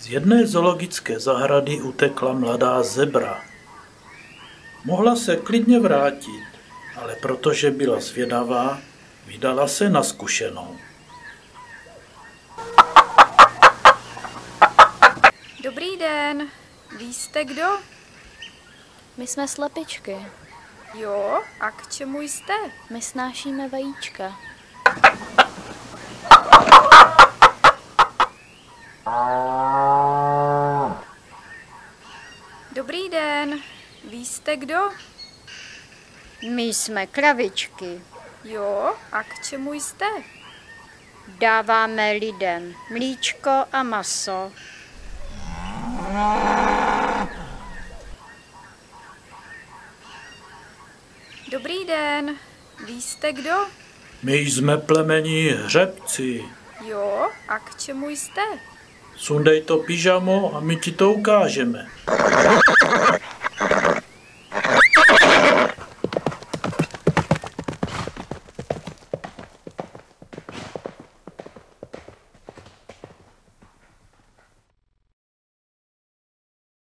jedné zoologické zahrady utekla mladá zebra. Mohla se klidně vrátit, ale protože byla zvědavá, vydala se na zkušenou. Dobrý den, ví jste kdo? My jsme slepičky. Jo, a k čemu jste? My snášíme vajíčka. Dobrý den, ví jste kdo? My jsme kravičky. Jo, a k čemu jste? Dáváme lidem mlíčko a maso. Dobrý den, ví jste kdo? My jsme plemení hřebci. Jo, a k čemu jste? Sundej to pyžamo a my ti to ukážeme.